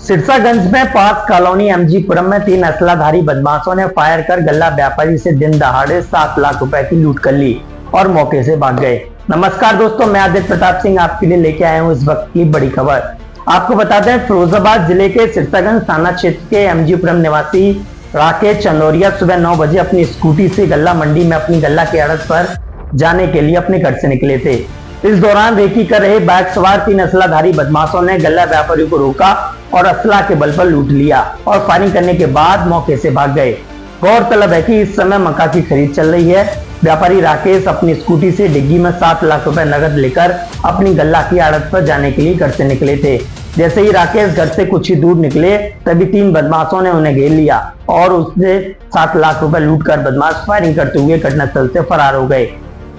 सिरसागंज में पास कॉलोनी एमजीपुरम में 3 असलाधारी बदमाशों ने फायर कर गल्ला व्यापारी से दिन दहाड़े 7 लाख रुपए की लूट कर ली और मौके से भाग गए। नमस्कार दोस्तों, मैं आदित्य प्रताप सिंह आपके लिए लेके आया हूं इस वक्त की बड़ी खबर। आपको बताते हैं, फिरोजाबाद जिले के सिरसागंज थाना क्षेत्र के एमजीपुरम निवासी राकेश चंदोरिया सुबह 9 बजे अपनी स्कूटी से गल्ला मंडी में अपनी गल्ला की आड़त पर जाने के लिए अपने घर से निकले थे। इस दौरान रेकी कर रहे बाइक सवार 3 असलाधारी बदमाशों ने गल्ला व्यापारी को रोका और असला के बल पर लूट लिया और फायरिंग करने के बाद मौके से भाग गए। गौरतलब है कि इस समय मक्का की खरीद चल रही है। व्यापारी राकेश अपनी स्कूटी से डिग्गी में 7 लाख रुपए नगद लेकर अपनी गल्ला की आड़त पर जाने के लिए घर से निकले थे। जैसे ही राकेश घर से कुछ ही दूर निकले तभी 3 बदमाशों ने उन्हें घेर लिया और उससे 7 लाख रुपए लूटकर बदमाश फायरिंग करते हुए घटनास्थल से फरार हो गए।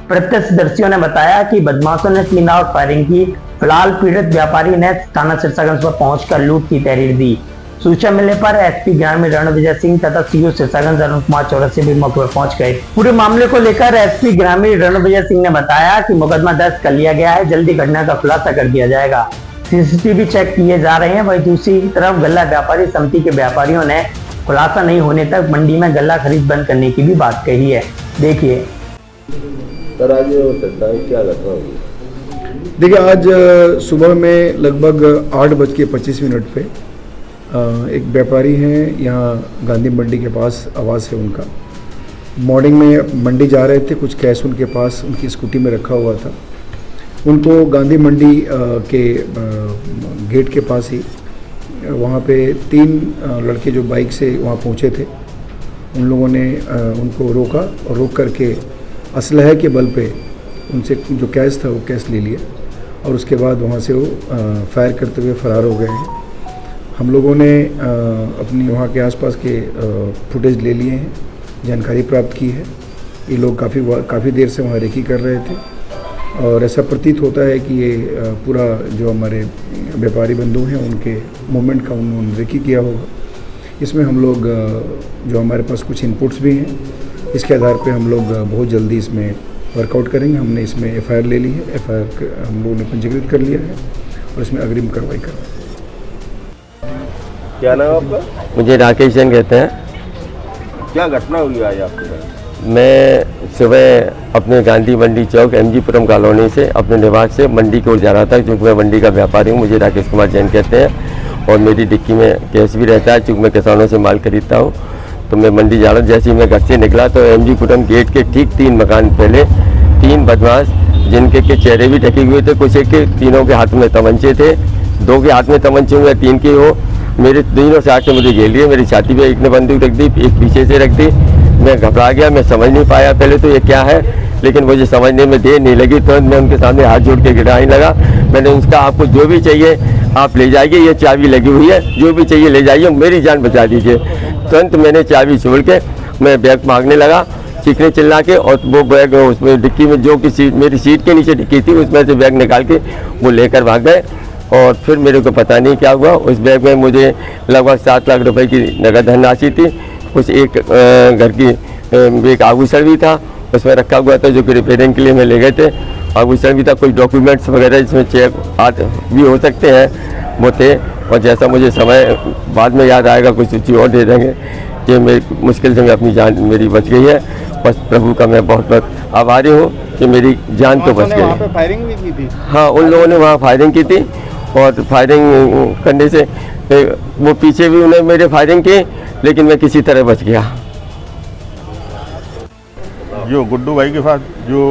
प्रत्यक्षदर्शियों ने बताया कि बदमाशों ने 3 राउंड फायरिंग की। फिलहाल पीड़ित व्यापारी ने थाना सिरसागंज पर पहुंचकर लूट की तहरीर दी। सूचना मिलने पर एसपी ग्रामीण रणविजय सिंह तथा सीओ सिरसागंज अरुण कुमार चौरसिया भी मौके पर पहुंच गए। पूरे मामले को लेकर एसपी ग्रामीण रणविजय सिंह ने बताया कि मुकदमा दर्ज कर लिया गया है, जल्दी घटना का खुलासा कर दिया जाएगा। सीसीटीवी चेक किए जा रहे हैं। वहीं दूसरी तरफ गल्ला व्यापारी समिति के व्यापारियों ने खुलासा नहीं होने तक मंडी में गल्ला खरीद बंद करने की भी बात कही है। देखिए सर, आज क्या घटना हुई? देखिए, आज सुबह में लगभग 8:25 पे एक व्यापारी हैं यहाँ गांधी मंडी के पास, आवास है उनका। मॉर्निंग में मंडी जा रहे थे, कुछ कैश उनके पास उनकी स्कूटी में रखा हुआ था। उनको गांधी मंडी के गेट के पास ही वहाँ पे 3 लड़के जो बाइक से वहाँ पहुँचे थे, उन लोगों ने उनको रोका और रोक करके असलहे के बल पे उनसे जो कैश था वो कैश ले लिया और उसके बाद वहाँ से वो फायर करते हुए फरार हो गए हैं। हम लोगों ने अपनी वहाँ के आसपास के फुटेज ले लिए हैं, जानकारी प्राप्त की है। ये लोग काफ़ी देर से वहाँ रेकी कर रहे थे और ऐसा प्रतीत होता है कि ये पूरा जो हमारे व्यापारी बंधु हैं उनके मूवमेंट का उन्होंने रेकी किया होगा। इसमें हम लोग जो हमारे पास कुछ इनपुट्स भी हैं, इसके आधार पे हम लोग बहुत जल्दी इसमें वर्कआउट करेंगे। हमने इसमें एफआईआर ले ली है, एफआईआर हम लोगों ने पंजीकृत कर लिया है और इसमें अग्रिम कार्रवाई कर रहे हैं। क्या नाम आपका? मुझे राकेश जैन कहते हैं। क्या घटना हुई आज आपके साथ? मैं सुबह अपने गांधी मंडी चौक एमजीपुरम कॉलोनी से अपने निवास से मंडी की ओर जा रहा था। चूँकि मैं मंडी का व्यापारी हूँ, मुझे राकेश कुमार जैन कहते हैं और मेरी डिक्की में कैश भी रहता है। चूँकि मैं किसानों से माल खरीदता हूँ तो मैं मंडी जा रहा हूँ। जैसे ही मैं घर से निकला तो एमजीपुरम गेट के ठीक 3 मकान पहले 3 बदमाश, जिनके के चेहरे भी ढके हुए थे, कुछ एक के तीनों के हाथ में तमंचे थे, 2 के हाथ में तमंचे हुए, 3 के हो, मेरे तीनों साइड से मुझे घेर लिए। मेरी छाती पे एक ने बंदूक रख दी, एक पीछे से रख दी। मैं घबरा गया, मैं समझ नहीं पाया पहले तो ये क्या है, लेकिन मुझे समझने में देर नहीं लगी। तुरंत मैं उनके सामने हाथ जोड़ के गिड़ाने लगा। मैंने उनका, आपको जो भी चाहिए आप ले जाइए, ये चाबी लगी हुई है, जो भी चाहिए ले जाइए, मेरी जान बचा दीजिए। तुरंत मैंने चाबी छोड़ के मैं बैग मांगने लगा, चीखने चिल्ला के, और वो बैग उसमें डिक्की में जो कि सीट मेरी सीट के नीचे डिक्की थी उसमें से बैग निकाल के वो लेकर भाग गए। और फिर मेरे को पता नहीं क्या हुआ। उस बैग में मुझे लगभग 7 लाख रुपए की नगद धनराशि थी। कुछ एक घर की एक आभूषण भी था उसमें रखा हुआ था, जो कि रिपेयरिंग के लिए मैं ले गए थे। आभूषण भी था, कुछ डॉक्यूमेंट्स वगैरह जिसमें चेक आदि भी हो सकते हैं वो थे। और जैसा मुझे समय बाद में याद आएगा कुछ चीज़ और दे देंगे। ये मेरी मुश्किल से मैं अपनी जान मेरी बच गई है। बस प्रभु का मैं बहुत बहुत आभारी हूँ कि मेरी जान तो बच गई। वहाँ पे फायरिंग भी की थी? हाँ, उन लोगों ने वहाँ फायरिंग की थी और फायरिंग करने से वो पीछे भी उन्होंने मेरे फायरिंग की, लेकिन मैं किसी तरह बच गया। जो गुड्डू भाई के साथ जो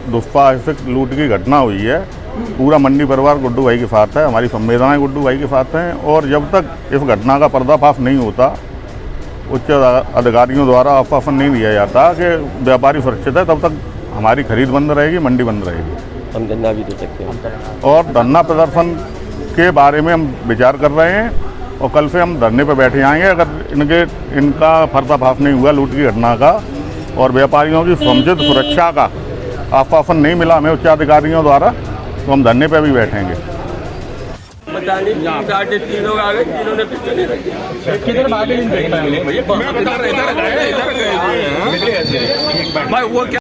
दुस्साहसिक लूट की घटना हुई है, पूरा मंडी परिवार गुड्डू भाई के साथ है, हमारी संवेदनाएं गुड्डू भाई के साथ हैं। और जब तक इस घटना का पर्दाफाश नहीं होता, उच्च अधिकारियों द्वारा आश्वासन नहीं दिया जाता कि व्यापारी सुरक्षित है, तब तक हमारी खरीद बंद रहेगी, मंडी बंद रहेगी। हम धरना भी दे सकते हैं और धरना प्रदर्शन के बारे में हम विचार कर रहे हैं और कल से हम धरने पर बैठे आएंगे। अगर इनका पर्दाफाश नहीं हुआ लूट की घटना का और व्यापारियों की समुचित सुरक्षा का आश्वासन नहीं मिला हमें उच्च अधिकारियों द्वारा, तो हम धरने पर भी बैठेंगे। तीन लोग आ गए, तीनों ने पिस्टल ले रखी। किधर भागे? भैया